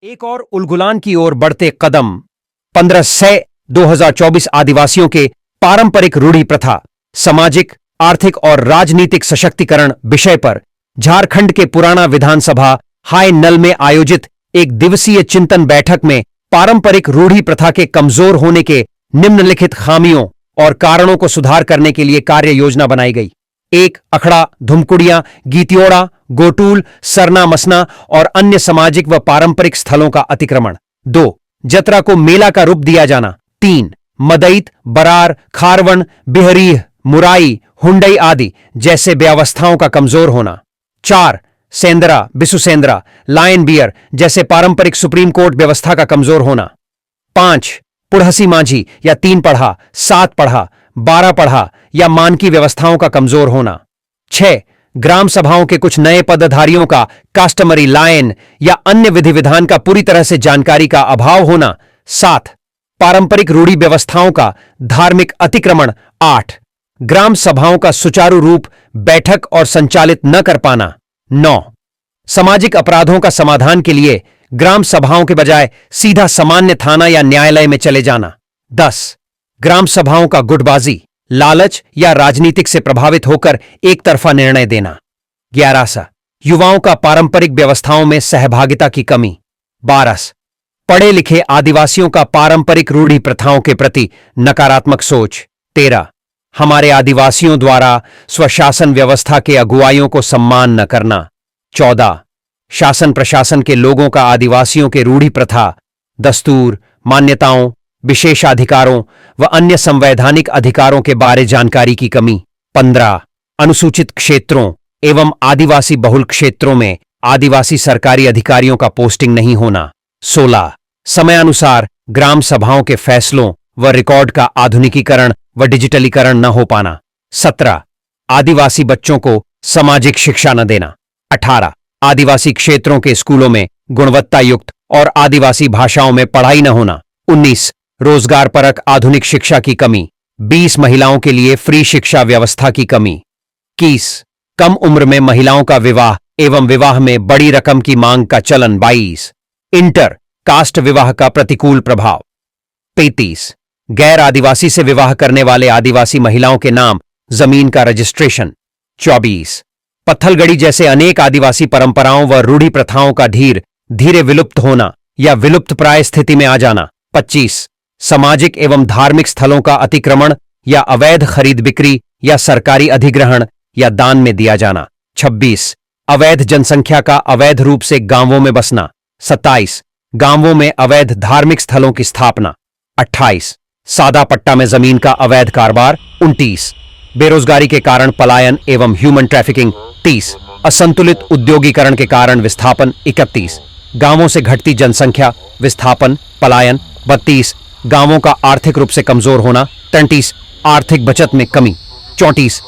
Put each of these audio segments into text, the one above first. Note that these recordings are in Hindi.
एक और उलगुलान की ओर बढ़ते कदम 15/6/2024 आदिवासियों के पारंपरिक रूढ़ी प्रथा, सामाजिक, आर्थिक और राजनीतिक सशक्तिकरण विषय पर झारखंड के पुराना विधानसभा हाई नल में आयोजित एक दिवसीय चिंतन बैठक में पारंपरिक रूढ़ी प्रथा के कमजोर होने के निम्नलिखित खामियों और कारणों को सुधार करने के लिए कार्य योजना बनाई गई। 1. अखड़ा, धुमकुड़ियां, गीतियोड़ा, गोटूल, सरना मसना और अन्य सामाजिक व पारंपरिक स्थलों का अतिक्रमण। 2. जतरा को मेला का रूप दिया जाना। 3. मदईत, बरार, खारवण, बिहरीह, मुराई, हुंडई आदि जैसे व्यवस्थाओं का कमजोर होना। 4. सेंदरा, बिसुसेंद्रा, लायन बियर जैसे पारंपरिक सुप्रीम कोर्ट व्यवस्था का कमजोर होना। 5. पुढ़सी माझी या 3 पढ़ा, 7 पढ़ा, 12 पढ़ा या मानकी व्यवस्थाओं का कमजोर होना। 6. ग्राम सभाओं के कुछ नए पदधारियों का कास्टमरी लायन या अन्य विधि विधान का पूरी तरह से जानकारी का अभाव होना। 7. पारंपरिक रूढ़ी व्यवस्थाओं का धार्मिक अतिक्रमण। 8. ग्राम सभाओं का सुचारू रूप बैठक और संचालित न कर पाना। 9. सामाजिक अपराधों का समाधान के लिए ग्राम सभाओं के बजाय सीधा सामान्य थाना या न्यायालय में चले जाना। 10. ग्राम सभाओं का गुटबाजी, लालच या राजनीतिक से प्रभावित होकर एक तरफा निर्णय देना। 11. युवाओं का पारंपरिक व्यवस्थाओं में सहभागिता की कमी। 12. पढ़े लिखे आदिवासियों का पारंपरिक रूढ़ी प्रथाओं के प्रति नकारात्मक सोच। 13. हमारे आदिवासियों द्वारा स्वशासन व्यवस्था के अगुवाइयों को सम्मान न करना। 14. शासन प्रशासन के लोगों का आदिवासियों के रूढ़ी प्रथा, दस्तूर, मान्यताओं, विशेषाधिकारों व अन्य संवैधानिक अधिकारों के बारे जानकारी की कमी। 15. अनुसूचित क्षेत्रों एवं आदिवासी बहुल क्षेत्रों में आदिवासी सरकारी अधिकारियों का पोस्टिंग नहीं होना। 16. समयानुसार ग्राम सभाओं के फैसलों व रिकॉर्ड का आधुनिकीकरण व डिजिटलीकरण न हो पाना। 17. आदिवासी बच्चों को सामाजिक शिक्षा न देना। 18. आदिवासी क्षेत्रों के स्कूलों में गुणवत्ता युक्त और आदिवासी भाषाओं में पढ़ाई न होना। 19. रोजगार परक आधुनिक शिक्षा की कमी। 20. महिलाओं के लिए फ्री शिक्षा व्यवस्था की कमी। 21. कम उम्र में महिलाओं का विवाह एवं विवाह में बड़ी रकम की मांग का चलन। 22. इंटर कास्ट विवाह का प्रतिकूल प्रभाव। 35. गैर आदिवासी से विवाह करने वाले आदिवासी महिलाओं के नाम जमीन का रजिस्ट्रेशन। 24. पत्थलगड़ी जैसे अनेक आदिवासी परंपराओं व रूढ़ी प्रथाओं का धीरे विलुप्त होना या विलुप्त प्राय स्थिति में आ जाना। 25. सामाजिक एवं धार्मिक स्थलों का अतिक्रमण या अवैध खरीद बिक्री या सरकारी अधिग्रहण या दान में दिया जाना। 26. अवैध जनसंख्या का अवैध रूप से गांवों में बसना। 27. गांवों में अवैध धार्मिक स्थलों की स्थापना। 28. सादा पट्टा में जमीन का अवैध कारोबार। 29. बेरोजगारी के कारण पलायन एवं ह्यूमन ट्रैफिकिंग। 30. असंतुलित उद्योगीकरण के कारण विस्थापन। 31. गांवों से घटती जनसंख्या, विस्थापन, पलायन। 32. गांवों का आर्थिक रूप से कमजोर होना। 33. आर्थिक बचत में कमी। 34.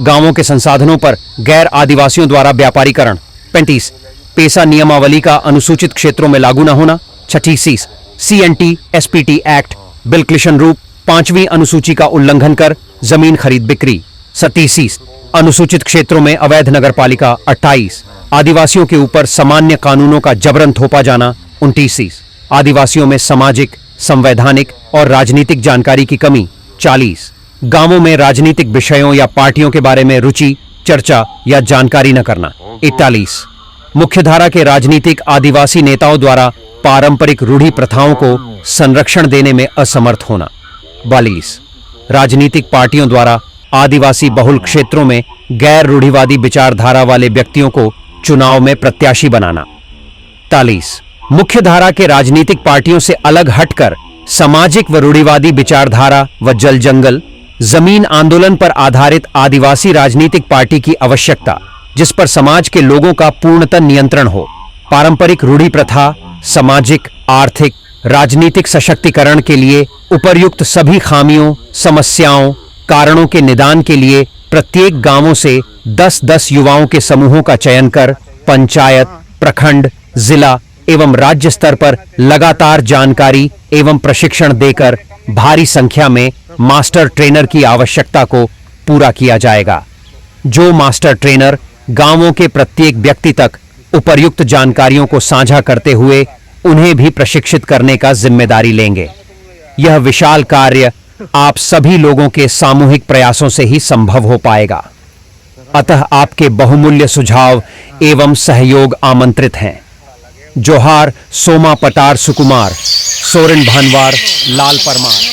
गांवों के संसाधनों पर गैर आदिवासियों द्वारा व्यापारीकरण। 35. पेशा नियमावली का अनुसूचित क्षेत्रों में लागू न होना। 36. CNT SPT एक्ट बिलक्लिशन रूप 5वीं अनुसूची का उल्लंघन कर जमीन खरीद बिक्री। 37. अनुसूचित क्षेत्रों में अवैध नगरपालिका। 28. आदिवासियों के ऊपर सामान्य कानूनों का जबरन थोपा जाना। 29. आदिवासियों में सामाजिक, संवैधानिक और राजनीतिक जानकारी की कमी। 40. गांवों में राजनीतिक विषयों या पार्टियों के बारे में रुचि, चर्चा या जानकारी न करना। 41. मुख्यधारा के राजनीतिक आदिवासी नेताओं द्वारा पारंपरिक रूढ़ी प्रथाओं को संरक्षण देने में असमर्थ होना। 42. राजनीतिक पार्टियों द्वारा आदिवासी बहुल क्षेत्रों में गैर रूढ़िवादी विचारधारा वाले व्यक्तियों को चुनाव में प्रत्याशी बनाना। 43. मुख्यधारा के राजनीतिक पार्टियों से अलग हटकर सामाजिक व रूढ़िवादी विचारधारा व जल जंगल जमीन आंदोलन पर आधारित आदिवासी राजनीतिक पार्टी की आवश्यकता, जिस पर समाज के लोगों का पूर्णतः नियंत्रण हो। पारंपरिक रूढ़ी प्रथा सामाजिक, आर्थिक, राजनीतिक सशक्तिकरण के लिए उपर्युक्त सभी खामियों, समस्याओं, कारणों के निदान के लिए प्रत्येक गांवों से 10-10 युवाओं के समूहों का चयन कर पंचायत, प्रखंड, जिला एवं राज्य स्तर पर लगातार जानकारी एवं प्रशिक्षण देकर भारी संख्या में मास्टर ट्रेनर की आवश्यकता को पूरा किया जाएगा। जो मास्टर ट्रेनर गांवों के प्रत्येक व्यक्ति तक उपर्युक्त जानकारियों को साझा करते हुए उन्हें भी प्रशिक्षित करने का जिम्मेदारी लेंगे। यह विशाल कार्य आप सभी लोगों के सामूहिक प्रयासों से ही संभव हो पाएगा। अतः आपके बहुमूल्य सुझाव एवं सहयोग आमंत्रित हैं। जोहार सोमा पटार सुकुमार, सोरेन भानवार, लाल परमार।